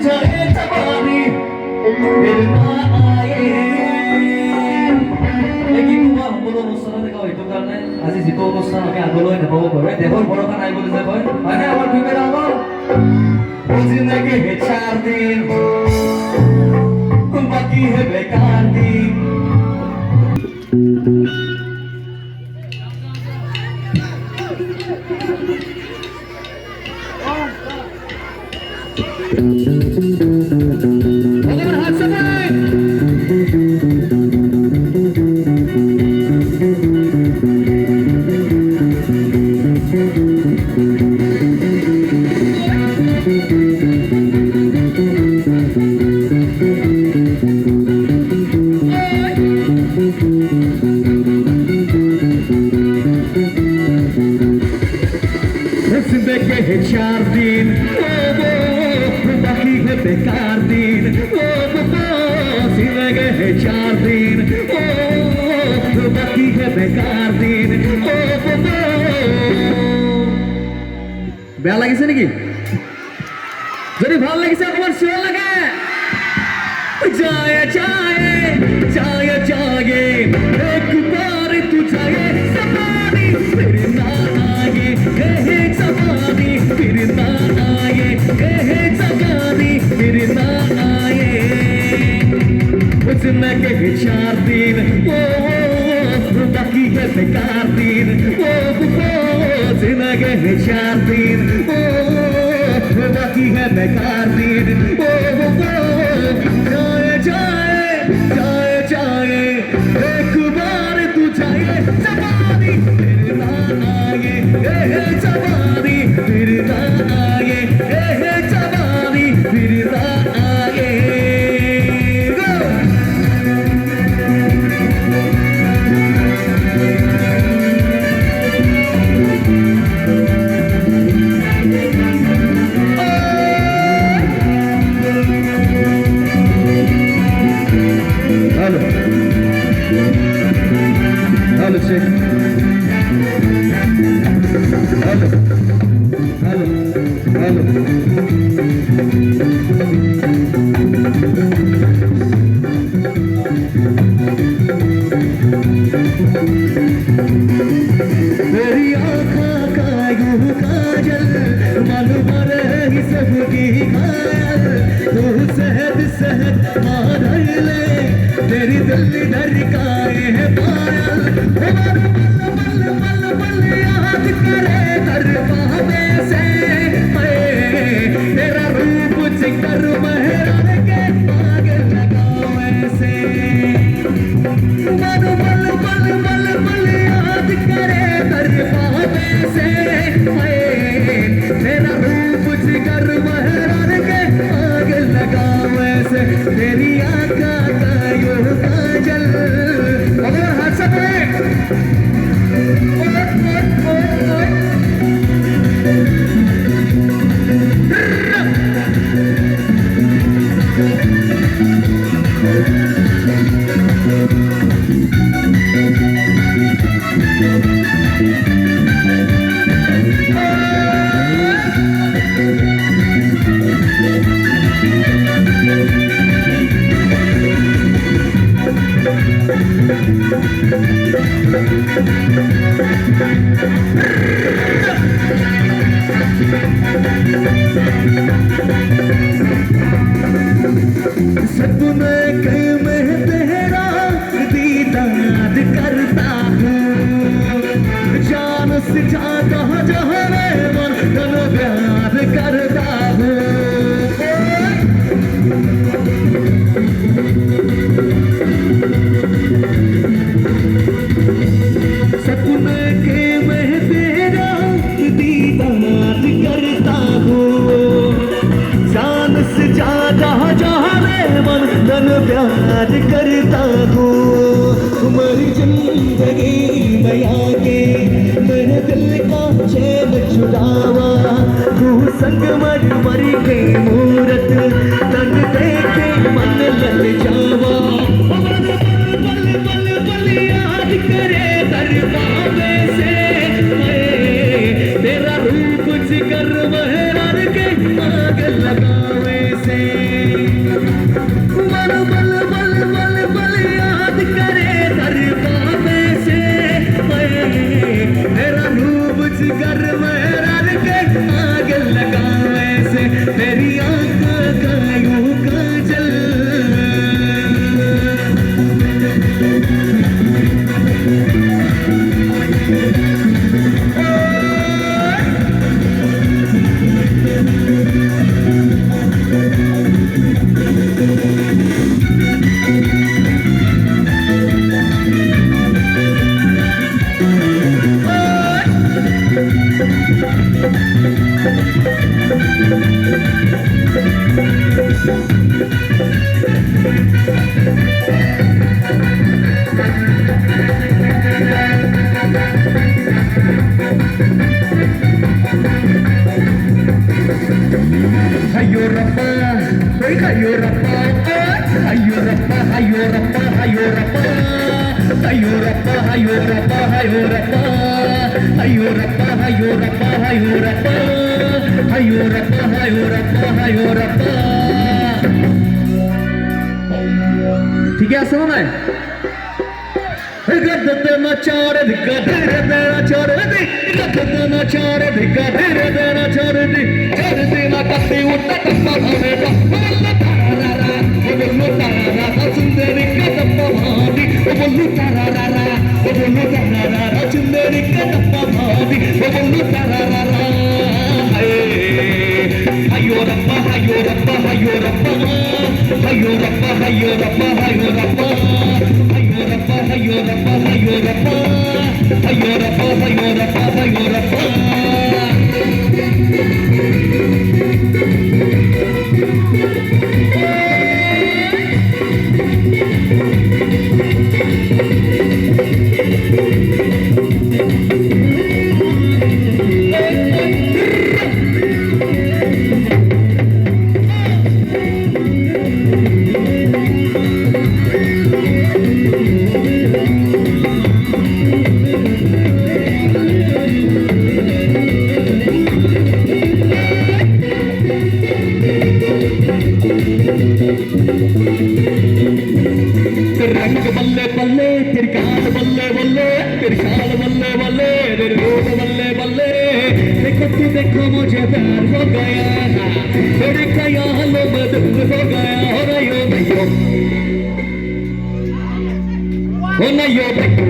जाए जवानी फिर ना आए लेकिन তোমার সকলো অনুষ্ঠান দেখা হয়তো কাৰণে আজি যিটো অনুষ্ঠান আমি আগলৈ নেপাব পাৰোঁ দেহৰ বৰষা নাই বুলি যে কয় হয়নে আমাৰ বিবেৰ আমাৰ जिंदगी है 4 दिन बाकी है बेकार दिन जिंदगी है 4 दिन वो बाकी है बेकार दिन जिंदगी है 4 दिन वो बाकी है बेकार दिन বেয়া লাগিছে নেকি যদি ভাল লাগিছে অকমান চিঞৰ লাগে जाए जाए जाए जाए एक बार तू जाए जवानी फिर ना आए जवानी फिर ना आए जवानी फिर ना आए जिंदगी है 4 दिन वो बाकी है बेकार दिन वो जिंदगी है 4 दिन वो बाकी है बेकार दिन जाए जाए जाए जाए एक बार तू जाए जवानी फिर ना आए जवानी फिर ना आए जवानी फिर ना आए Hello, check. Hello. Hello. Hello. मेरी आँखों का यूं काजल मन भर ही सबकी घायल तू सहद सहद मार ले तेरी दिल धड़काए है पायल पल पल पल याद करे दरबारे से तेरा रूप जिकर महरान के पागल लगाओ ऐसे पल पल पल पल पल याद करे दरबारे से तेरा रूप जिकर महरान के पागल लगाओ ऐसे तेरी आँखों का यूं काजल अगर हाथ से सपने के में तेरा दीदार करता हूँ जान से ज्यादा जहाँ मन तन प्यार करता हूँ सपने के में तेरा दीदार करता हूँ जान से ज्यादा जहाँ मन तन प्यार करता हूँ तुम्हारी जिंदगी में आके मेरे दिल का चैन छुड़ावा तू संग मर मर के मूरत तन देखे मन लल जावा पल पल पल याद करे दरबारे से तेरा रूप जिगर महरान के आग लगावे से जिगर में रल के आग लगाऊं ऐसे तेरी आंखों का यूं काजल Hayo Rappa, Hayo Rappa, Hayo Rappa, Hayo Rappa, Hayo Rappa, Hayo Rappa, Hayo Rappa, Hayo Rappa, Hayo Rappa, Hayo Rappa, Hayo Rappa, Hayo Rappa, Hayo Rappa, Hayo Rappa. ठीक है सुनो मैं गद्दे ना चार दिक्का तेरे देना चार दी गद्दे ना चार दिक्का तेरे देना चार दी ना कत्ती उठा टप्पा भावे दा बोलू तारा सुंदरी का टप्पा भावी बोलू तारा सुंदरी का टप्पा भावी बोलू तारा हायो रप्पा हायो रप्पा हायो रप्पा हायो रप्पा हायो रप्पा हायो रप्पा हायो रप्पा हायो रप्पा हायो रप्पा हायो रप्पा हायो रप्पा हायो रप्पा रंग बल्ले बल्ले तेरी गाल बल्ले बल्ले तेरी शाल बल्ले बल्ले तेरी रूप बल्ले बल्ले देखो मुझे प्यार हो गया तेरे ख्यालों में दिल हो गया हो नयो नयो हो नयो नयो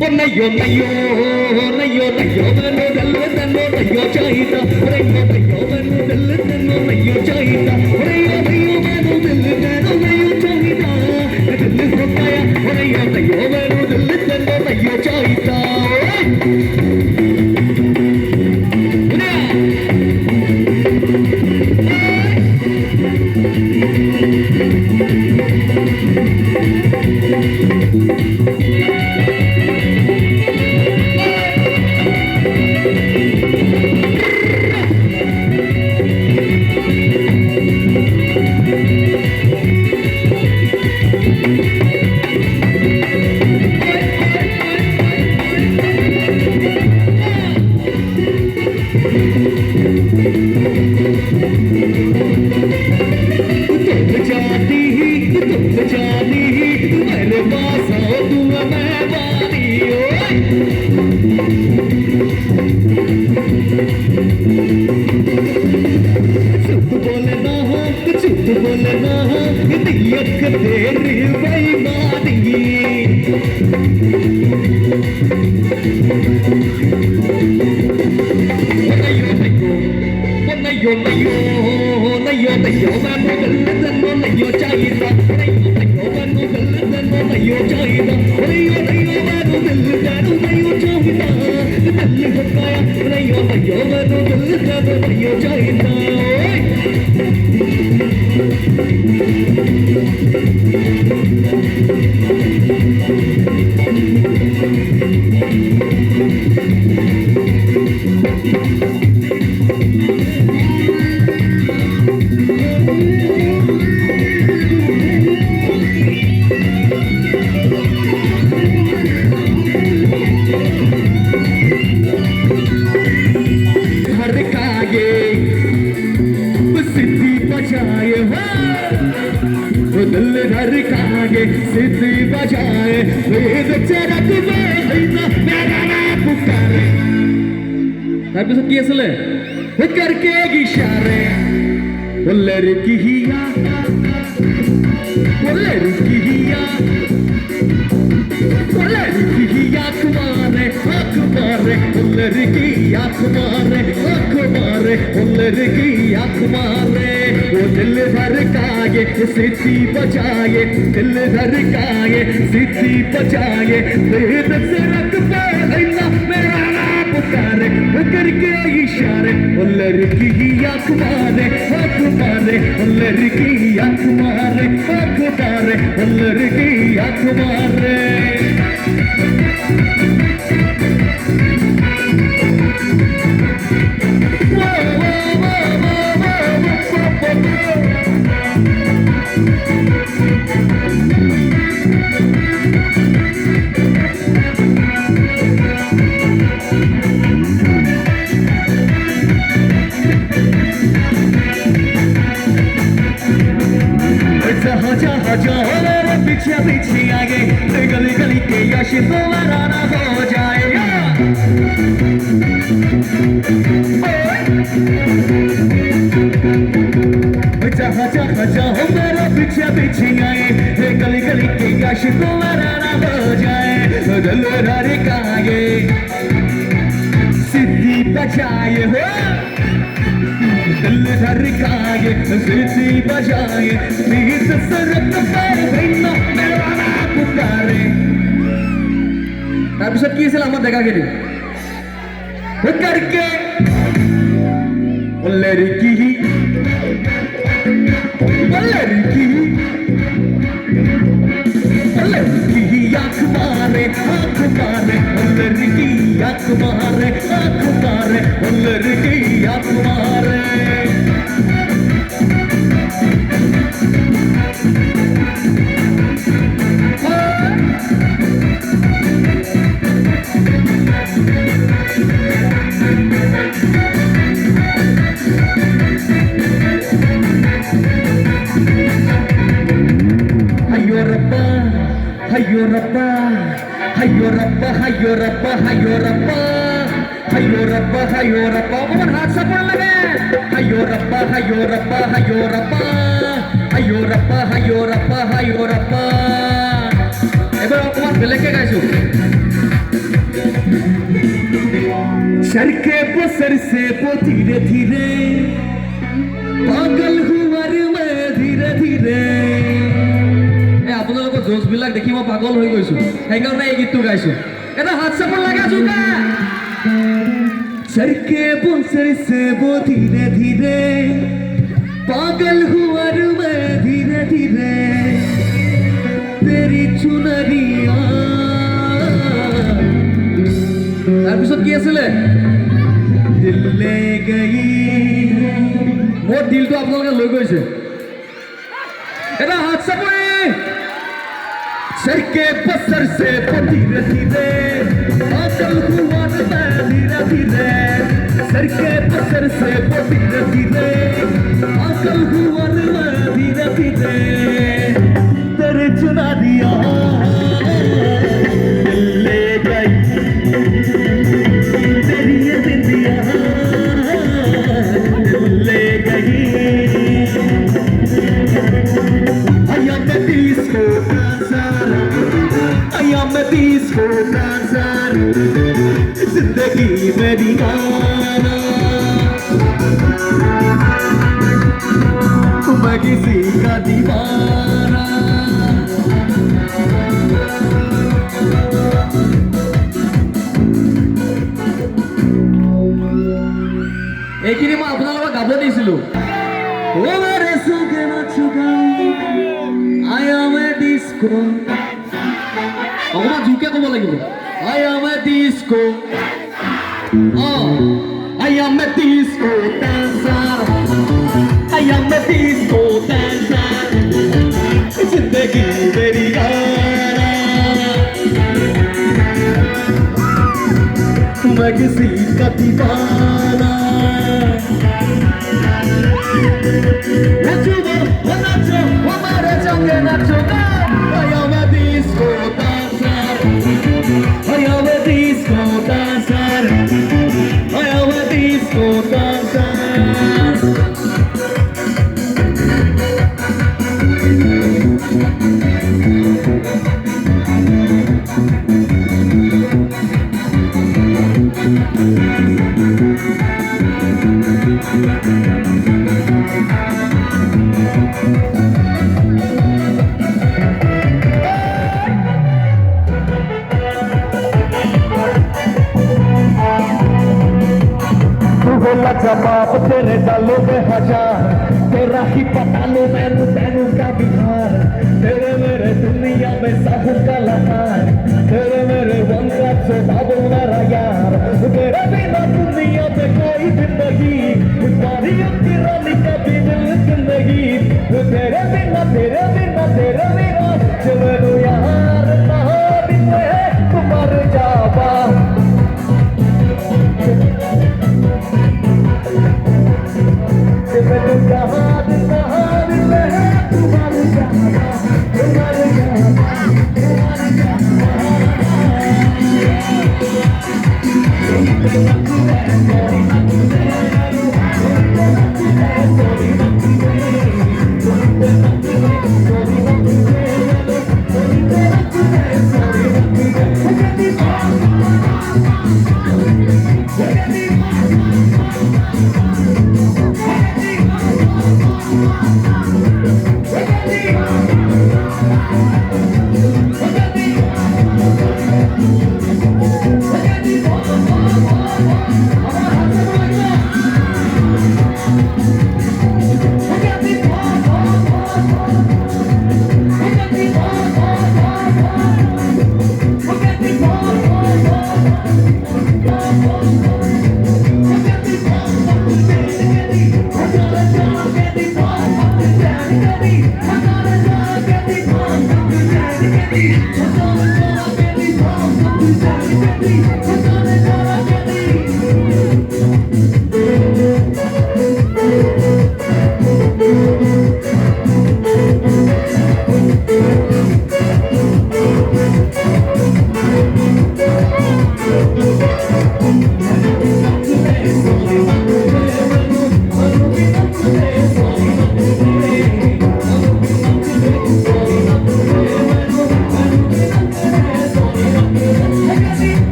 हो नयो नयो हो नयो नयो मैनू दिल तेनू नयो चाहिदा नयो नयो मैनू दिल तेनू नयो चाहिदा नयो नयो मैनू दिल तेनू नयो चाहिदा दिल हो गया नयो नयो मैनू दिल तेनू नयो चाहिदा मेरे पास आओ तू मैं बारी झूठ बोलना नीयत तेरी बेईमानी नयो नयो नयो नयो मैनू दिल तेनू नयो चाहिदा नयो नयो मैनू दिल तेनू नयो चाहिदा नयो नयो मैनू दिल तेनू नयो चाहिदा दिल हो गया नयो नयो मैनू दिल तेनू नयो चाहिदा दिल धड़काए सीटी बजाए वेद चरक में मेरा नाम पुकारे তাৰপিছত কি আছিলে करके इशारे वो लड़कियां कुमारे कुमारे लड़कियां कुमारे लड़कियां कुमारे वो दिल धड़काए सिटी बजाए दिल धड़काए सिटी बजाए बेद से रख पाना मेरा नाम पुकारे वो करके इशारे वो लड़कियां कुमारे लड़कियां कुमारे लड़कियां कुमारे पीछे पीछे आगे गली गली के यश तुम्हारा ना हो जाए जहाँ जहाँ जाओ मेरा पीछे पीछे आए गली गली के यश तुम्हारा ना हो जाए दिल धड़काए सिद्धि बजाए हो दिल धड़काए सिटी बजाए बीच सड़क पर भैया मेरा नाम पुकारे তাৰপিছত কি আছিল আমাৰ দেখাখিনি करके लड़की आँख मारे लड़की आँख मारे लड़की आँख मारे Hayo Rabba, hayo Rabba, hayo Rabba, hayo Rabba, hayo Rabba, hayo Rabba, Mohan हाथ से पढ़ लगे, hayo Rabba, hayo Rabba, hayo Rabba, hayo Rabba, hayo Rabba, hayo Rabba, এবার অকমান বেলেগে গাইছো, सर के बसर से वो धीरे धीरे, पागल हुआ रे मैं धीरे धीरे আপোনালোকৰ জোজ বিলাক দেখি মই পাগল হৈ গৈছো সেইকাৰণে এই গীতটো গাইছো এটা হাত চাপৰ লাগা জুকা सर के बसर से वो धीरे धीरे पागल हुआ रे मैं धीरे धीरे तेरी चुनरिया তাৰপিছত কি আছিলে দিল ले गई মোৰ দিলটো আপোনালোকে লৈ গৈছে এটা হাত চাপৰে सर के बसर से वो धीरे धीरे पागल हुआ मैं धीरे धीरे सर के बसर से वो धीरे धीरे पागल हुआ मैं धीरे धीरे तेरे चुना दिया दिल ले गई तेरी ये बिंदिया दिल ले गई मैं disco dancer जिंदगी मेरी गाना मैं किसी का दीवाना এইখিনি মই আপোনালোকক গাব দিছিলো ও মেরে संगे नाचूंगा I am a disco অকমান জোকে ক'ব লাগিব I am a disco I am a disco dancer I am a disco dancer जिंदगी मेरी गाना मैं किसी का दीवाना नाचो हमारे संगे नाचो I am a disco dancer I am a disco dancer I am a ကိုတောင်းတलचा बाप तेरे डालों में हजार तेरा ही पता लो मैनू तैनू का बिहार तेरे मेरे दुनिया में सब का लहार तेरे मेरे वन का से बाबू मेरा यार तेरे बिना दुनिया में कोई जिंदगी सारी अपनी रानी का भी दिल जिंदगी तेरे बिना चलो यार कहाँ बिते है तुम्हार जावा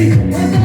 Get